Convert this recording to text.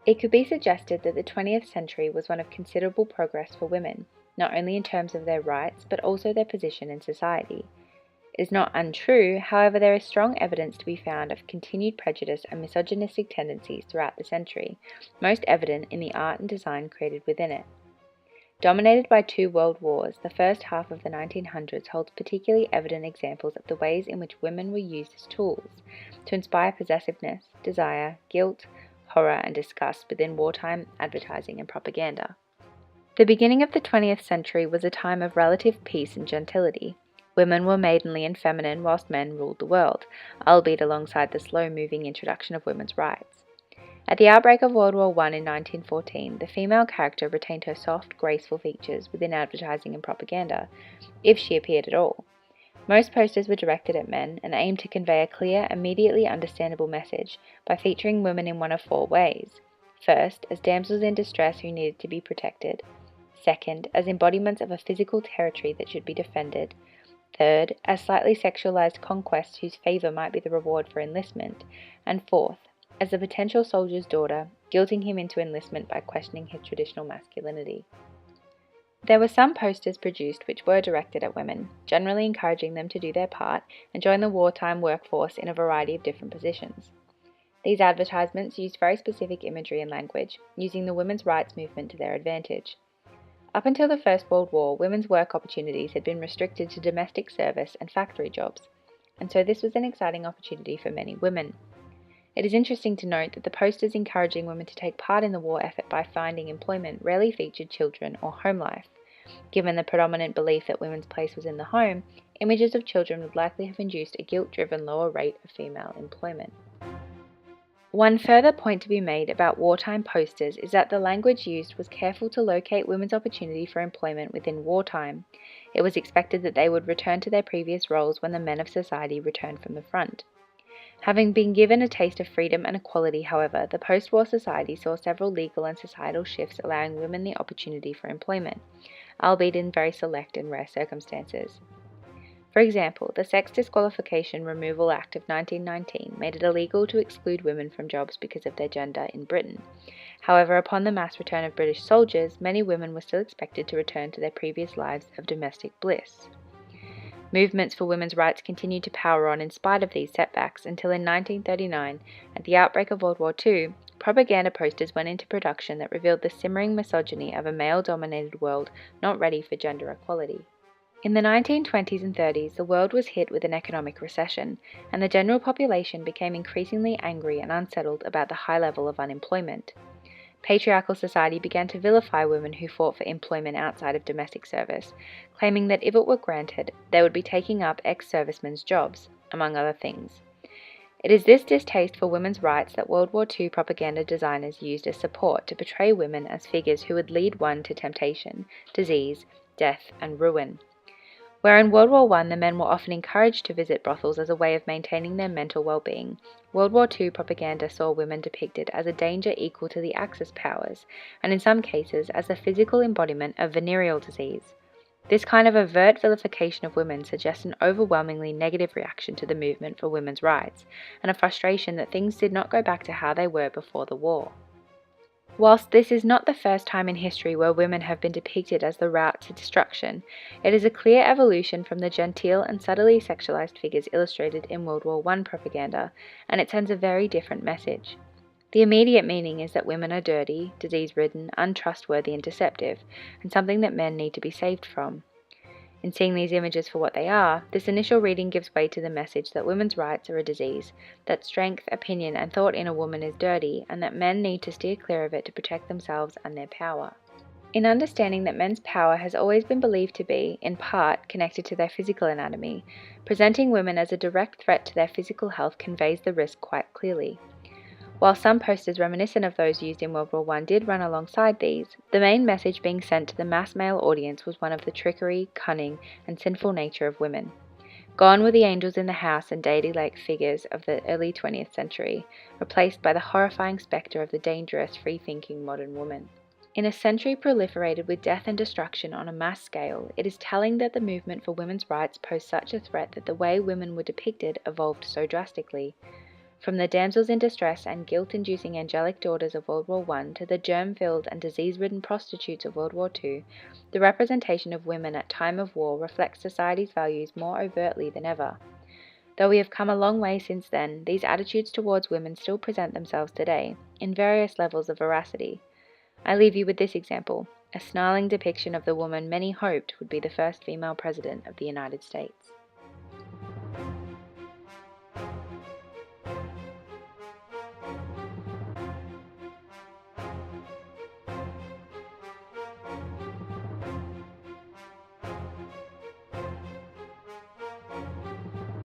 It could be suggested that the 20th century was one of considerable progress for women, not only in terms of their rights, but also their position in society. It is not untrue, however, there is strong evidence to be found of continued prejudice and misogynistic tendencies throughout the century, most evident in the art and design created within it. Dominated by two world wars, the first half of the 1900s holds particularly evident examples of the ways in which women were used as tools to inspire possessiveness, desire, guilt, horror, and disgust within wartime advertising and propaganda. The beginning of the 20th century was a time of relative peace and gentility. Women were maidenly and feminine whilst men ruled the world, albeit alongside the slow-moving introduction of women's rights. At the outbreak of World War I in 1914, the female character retained her soft, graceful features within advertising and propaganda, if she appeared at all. Most posters were directed at men and aimed to convey a clear, immediately understandable message by featuring women in one of four ways. First, as damsels in distress who needed to be protected. Second, as embodiments of a physical territory that should be defended. Third, as slightly sexualized conquests whose favor might be the reward for enlistment. And fourth, as the potential soldier's daughter, guilting him into enlistment by questioning his traditional masculinity. There were some posters produced which were directed at women, generally encouraging them to do their part and join the wartime workforce in a variety of different positions. These advertisements used very specific imagery and language, using the women's rights movement to their advantage. Up until the First World War, women's work opportunities had been restricted to domestic service and factory jobs, and so this was an exciting opportunity for many women. It is interesting to note that the posters encouraging women to take part in the war effort by finding employment rarely featured children or home life. Given the predominant belief that women's place was in the home, images of children would likely have induced a guilt-driven lower rate of female employment. One further point to be made about wartime posters is that the language used was careful to locate women's opportunity for employment within wartime. It was expected that they would return to their previous roles when the men of society returned from the front. Having been given a taste of freedom and equality, however, the post-war society saw several legal and societal shifts allowing women the opportunity for employment, albeit in very select and rare circumstances. For example, the Sex Disqualification Removal Act of 1919 made it illegal to exclude women from jobs because of their gender in Britain. However, upon the mass return of British soldiers, many women were still expected to return to their previous lives of domestic bliss. Movements for women's rights continued to power on in spite of these setbacks until in 1939, at the outbreak of World War II, propaganda posters went into production that revealed the simmering misogyny of a male-dominated world not ready for gender equality. In the 1920s and 30s, the world was hit with an economic recession, and the general population became increasingly angry and unsettled about the high level of unemployment. Patriarchal society began to vilify women who fought for employment outside of domestic service, claiming that if it were granted, they would be taking up ex-servicemen's jobs, among other things. It is this distaste for women's rights that World War II propaganda designers used as support to portray women as figures who would lead one to temptation, disease, death, and ruin. Where in World War I the men were often encouraged to visit brothels as a way of maintaining their mental well-being, World War II propaganda saw women depicted as a danger equal to the Axis powers, and in some cases as the physical embodiment of venereal disease. This kind of overt vilification of women suggests an overwhelmingly negative reaction to the movement for women's rights, and a frustration that things did not go back to how they were before the war. Whilst this is not the first time in history where women have been depicted as the route to destruction, it is a clear evolution from the genteel and subtly sexualized figures illustrated in World War I propaganda, and it sends a very different message. The immediate meaning is that women are dirty, disease-ridden, untrustworthy and deceptive, and something that men need to be saved from. In seeing these images for what they are, this initial reading gives way to the message that women's rights are a disease, that strength, opinion, and thought in a woman is dirty, and that men need to steer clear of it to protect themselves and their power. In understanding that men's power has always been believed to be, in part, connected to their physical anatomy, presenting women as a direct threat to their physical health conveys the risk quite clearly. While some posters reminiscent of those used in World War I did run alongside these, the main message being sent to the mass male audience was one of the trickery, cunning, and sinful nature of women. Gone were the angels in the house and deity-like figures of the early 20th century, replaced by the horrifying spectre of the dangerous, free-thinking modern woman. In a century proliferated with death and destruction on a mass scale, it is telling that the movement for women's rights posed such a threat that the way women were depicted evolved so drastically. From the damsels in distress and guilt-inducing angelic daughters of World War I to the germ-filled and disease-ridden prostitutes of World War II, the representation of women at time of war reflects society's values more overtly than ever. Though we have come a long way since then, these attitudes towards women still present themselves today, in various levels of veracity. I leave you with this example, a snarling depiction of the woman many hoped would be the first female president of the United States.